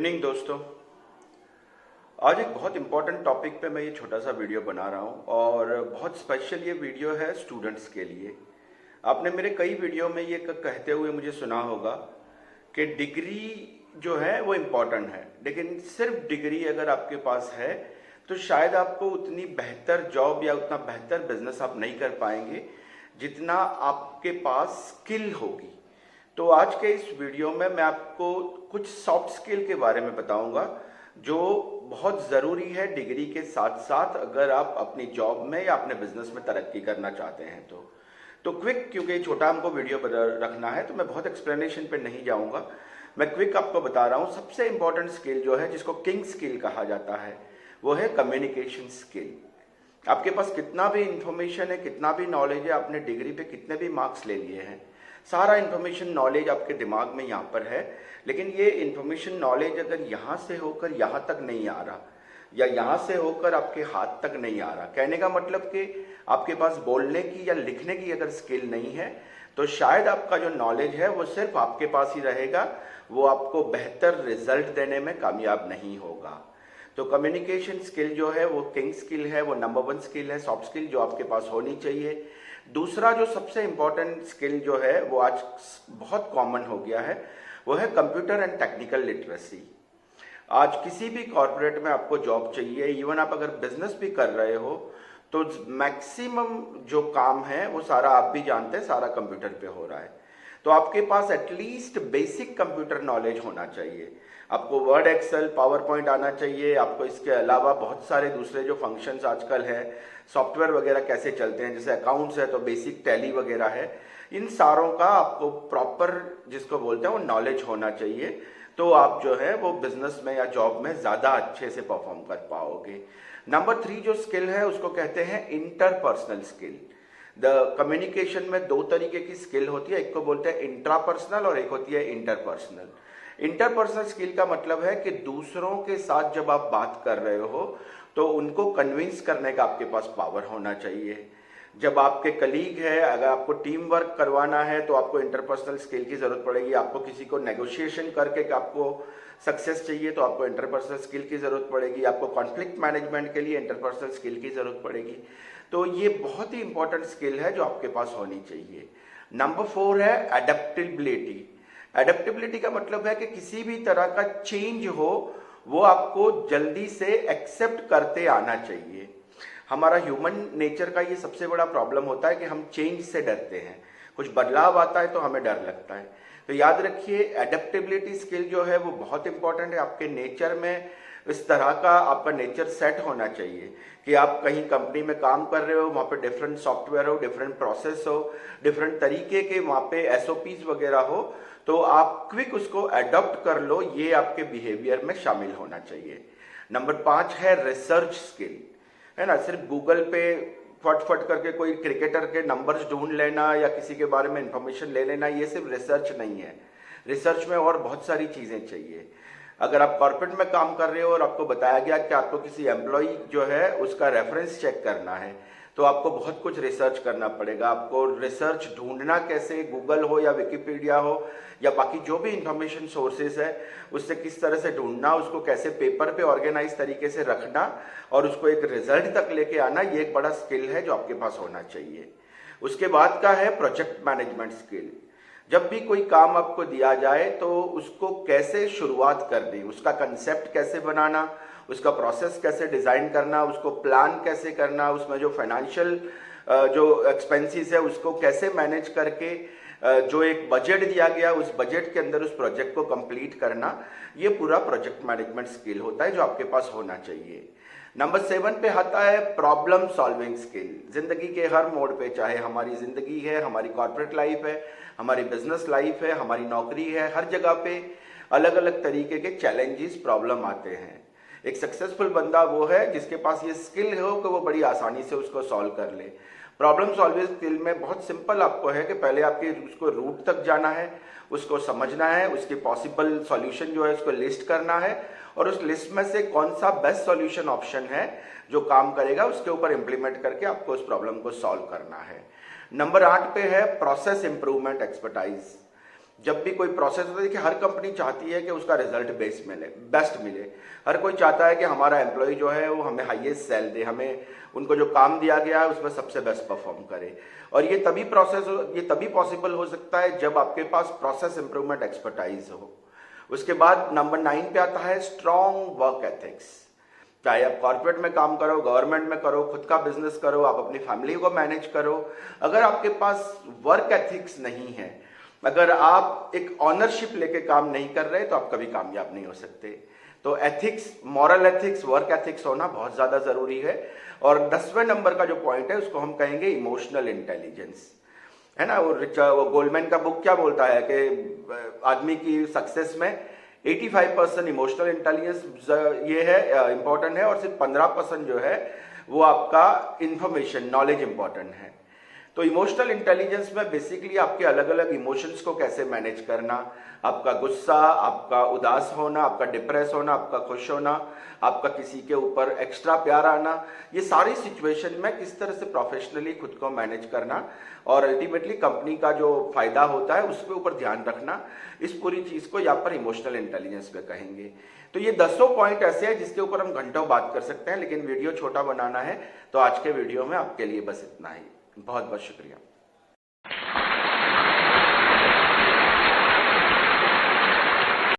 Evening दोस्तों। आज एक बहुत इम्पोर्टेंट टॉपिक पे मैं ये छोटा सा वीडियो बना रहा हूँ और बहुत स्पेशल ये वीडियो है स्टूडेंट्स के लिए। आपने मेरे कई वीडियो में ये कहते हुए मुझे सुना होगा कि डिग्री जो है वो इम्पोर्टेंट है, लेकिन सिर्फ डिग्री अगर आपके पास है तो शायद आपको उतनी बेहतर जॉब या उतना बेहतर बिजनेस आप नहीं कर पाएंगे जितना आपके पास स्किल होगी। तो आज के इस वीडियो में मैं आपको कुछ सॉफ्ट स्किल के बारे में बताऊंगा जो बहुत ज़रूरी है डिग्री के साथ साथ, अगर आप अपनी जॉब में या अपने बिजनेस में तरक्की करना चाहते हैं तो क्विक, क्योंकि छोटा हमको वीडियो रखना है तो मैं बहुत एक्सप्लेनेशन पे नहीं जाऊंगा। मैं क्विक आपको बता रहा हूँ। सबसे इंपॉर्टेंट स्किल जो है, जिसको किंग स्किल कहा जाता है, वो है कम्युनिकेशन स्किल। आपके पास कितना भी इंफॉर्मेशन है, कितना भी नॉलेज है, आपने डिग्री पे कितने भी मार्क्स ले लिए हैं, सारा इन्फॉर्मेशन नॉलेज आपके दिमाग में यहाँ पर है, लेकिन ये इन्फॉर्मेशन नॉलेज अगर यहाँ से होकर यहाँ तक नहीं आ रहा या यहाँ से होकर आपके हाथ तक नहीं आ रहा, कहने का मतलब कि आपके पास बोलने की या लिखने की अगर स्किल नहीं है तो शायद आपका जो नॉलेज है वो सिर्फ आपके पास ही रहेगा, वो आपको बेहतर रिजल्ट देने में कामयाब नहीं होगा। तो कम्युनिकेशन स्किल जो है वो किंग स्किल है, वो नंबर वन स्किल है, सॉफ्ट स्किल जो आपके पास होनी चाहिए। दूसरा जो सबसे इंपॉर्टेंट स्किल जो है वो आज बहुत कॉमन हो गया है, वो है कंप्यूटर एंड टेक्निकल लिटरेसी। आज किसी भी कॉर्पोरेट में आपको जॉब चाहिए, इवन आप अगर बिजनेस भी कर रहे हो तो मैक्सिमम जो काम है वो सारा आप भी जानते हैं, सारा कंप्यूटर पे हो रहा है। तो आपके पास एटलीस्ट बेसिक कंप्यूटर नॉलेज होना चाहिए। आपको वर्ड, एक्सेल, पावर पॉइंट आना चाहिए। आपको इसके अलावा बहुत सारे दूसरे जो फंक्शंस आजकल हैं, सॉफ्टवेयर वगैरह कैसे चलते हैं, जैसे अकाउंट्स है तो बेसिक टैली वगैरह है, इन सारों का आपको प्रॉपर, जिसको बोलते हैं, वो नॉलेज होना चाहिए। तो आप जो है वो बिजनेस में या जॉब में ज़्यादा अच्छे से परफॉर्म कर पाओगे। नंबर 3 जो स्किल है उसको कहते हैं इंटरपर्सनल स्किल। द कम्युनिकेशन में दो तरीके की स्किल होती है, एक को बोलते हैं इंट्रापर्सनल और एक होती है इंटरपर्सनल। इंटरपर्सनल स्किल का मतलब है कि दूसरों के साथ जब आप बात कर रहे हो तो उनको कन्विंस करने का आपके पास पावर होना चाहिए। जब आपके कलीग है, अगर आपको टीम वर्क करवाना है तो आपको इंटरपर्सनल स्किल की जरूरत पड़ेगी। आपको किसी को नेगोशिएशन करके आपको सक्सेस चाहिए तो आपको इंटरपर्सनल स्किल की जरूरत पड़ेगी। आपको कॉन्फ्लिक्ट मैनेजमेंट के लिए इंटरपर्सनल स्किल की जरूरत पड़ेगी। तो ये बहुत ही इंपॉर्टेंट स्किल है जो आपके पास होनी चाहिए। नंबर 4 है एडेप्टेबिलिटी। एडेप्टेबिलिटी का मतलब है कि किसी भी तरह का चेंज हो वो आपको जल्दी से एक्सेप्ट करते आना चाहिए। हमारा ह्यूमन नेचर का ये सबसे बड़ा प्रॉब्लम होता है कि हम चेंज से डरते हैं। कुछ बदलाव आता है तो हमें डर लगता है। तो याद रखिए, एडेप्टेबिलिटी स्किल जो है वो बहुत इंपॉर्टेंट है। आपके नेचर में इस तरह का आपका नेचर सेट होना चाहिए कि आप कहीं कंपनी में काम कर रहे हो, वहाँ पे डिफरेंट सॉफ्टवेयर हो, डिफरेंट प्रोसेस हो, डिफरेंट तरीके के वहाँ पे एसओपीज वगैरह हो, तो आप क्विक उसको एडॉप्ट कर लो। ये आपके बिहेवियर में शामिल होना चाहिए। नंबर 5 है रिसर्च स्किल, है ना। सिर्फ गूगल पे फट करके कोई क्रिकेटर के नंबर्स ढूंढ लेना या किसी के बारे में इंफॉर्मेशन ले लेना, ये सिर्फ रिसर्च नहीं है। रिसर्च में और बहुत सारी चीज़ें चाहिए। अगर आप कॉर्पोरेट में काम कर रहे हो और आपको बताया गया कि आपको किसी एम्प्लॉय जो है उसका रेफरेंस चेक करना है, तो आपको बहुत कुछ रिसर्च करना पड़ेगा। आपको रिसर्च ढूंढना कैसे, गूगल हो या विकिपीडिया हो या बाकी जो भी इंफॉर्मेशन सोर्सेज है, उससे किस तरह से ढूंढना, उसको कैसे पेपर पे ऑर्गेनाइज तरीके से रखना और उसको एक रिजल्ट तक लेके आना, ये एक बड़ा स्किल है जो आपके पास होना चाहिए। उसके बाद का है प्रोजेक्ट मैनेजमेंट स्किल। जब भी कोई काम आपको दिया जाए तो उसको कैसे शुरुआत करनी, उसका कंसेप्ट कैसे बनाना, उसका प्रोसेस कैसे डिज़ाइन करना, उसको प्लान कैसे करना, उसमें जो फाइनेंशियल जो एक्सपेंसेस है उसको कैसे मैनेज करके जो एक बजट दिया गया उस बजट के अंदर उस प्रोजेक्ट को कंप्लीट करना, ये पूरा प्रोजेक्ट मैनेजमेंट स्किल होता है जो आपके पास होना चाहिए। नंबर 7 पे आता है प्रॉब्लम सॉल्विंग स्किल। जिंदगी के हर मोड़ पे, चाहे हमारी जिंदगी है, हमारी कॉर्पोरेट लाइफ है, हमारी बिजनेस लाइफ है, हमारी नौकरी है, हर जगह पे अलग अलग तरीके के चैलेंजेस, प्रॉब्लम आते हैं। एक सक्सेसफुल बंदा वो है जिसके पास ये स्किल हो कि वो बड़ी आसानी से उसको सॉल्व कर ले। प्रॉब्लम सॉल्विंग स्किल में बहुत सिंपल आपको है कि पहले आपके उसको रूट तक जाना है, उसको समझना है, उसके पॉसिबल सॉल्यूशन जो है उसको लिस्ट करना है और उस लिस्ट में से कौन सा बेस्ट सॉल्यूशन ऑप्शन है जो काम करेगा उसके ऊपर इंप्लीमेंट करके आपको उस प्रॉब्लम को सॉल्व करना है। नंबर 8 पे है प्रोसेस इंप्रूवमेंट एक्सपर्टाइज। जब भी कोई प्रोसेस होता है, देखिए हर कंपनी चाहती है कि उसका रिजल्ट बेस्ट मिले। हर कोई चाहता है कि हमारा एम्प्लॉय जो है वो हमें हाईएस्ट सैल दे, हमें उनको जो काम दिया गया है उसमें सबसे बेस्ट परफॉर्म करे। और ये तभी पॉसिबल हो सकता है जब आपके पास प्रोसेस इंप्रूवमेंट एक्सपर्टाइज हो। उसके बाद नंबर 9 पे आता है स्ट्रॉन्ग वर्क एथिक्स। चाहे आप कॉर्पोरेट में काम करो, गवर्नमेंट में करो, खुद का बिजनेस करो, आप अपनी फैमिली को मैनेज करो, अगर आपके पास वर्क एथिक्स नहीं है, अगर आप एक ऑनरशिप लेके काम नहीं कर रहे, तो आप कभी कामयाब नहीं हो सकते। तो ethics, moral ethics, work ethics होना बहुत ज्यादा जरूरी है। और 10वें नंबर का जो पॉइंट है उसको हम कहेंगे इमोशनल इंटेलिजेंस, है ना। वो गोल्डमैन का बुक क्या बोलता है कि आदमी की सक्सेस में 85% इमोशनल इंटेलिजेंस ये है, इंपॉर्टेंट है, और सिर्फ 15% जो है वो आपका इंफॉर्मेशन नॉलेज इंपॉर्टेंट है। तो इमोशनल इंटेलिजेंस में बेसिकली आपके अलग अलग इमोशंस को कैसे मैनेज करना, आपका गुस्सा, आपका उदास होना, आपका डिप्रेस होना, आपका खुश होना, आपका किसी के ऊपर एक्स्ट्रा प्यार आना, ये सारी सिचुएशन में किस तरह से प्रोफेशनली खुद को मैनेज करना और अल्टीमेटली कंपनी का जो फायदा होता है उसके ऊपर ध्यान रखना, इस पूरी चीज को यहाँ पर इमोशनल इंटेलिजेंस पे कहेंगे। तो ये 10 पॉइंट ऐसे हैं जिसके ऊपर हम घंटों बात कर सकते हैं, लेकिन वीडियो छोटा बनाना है, तो आज के वीडियो में आपके लिए बस इतना ही। बहुत बहुत शुक्रिया।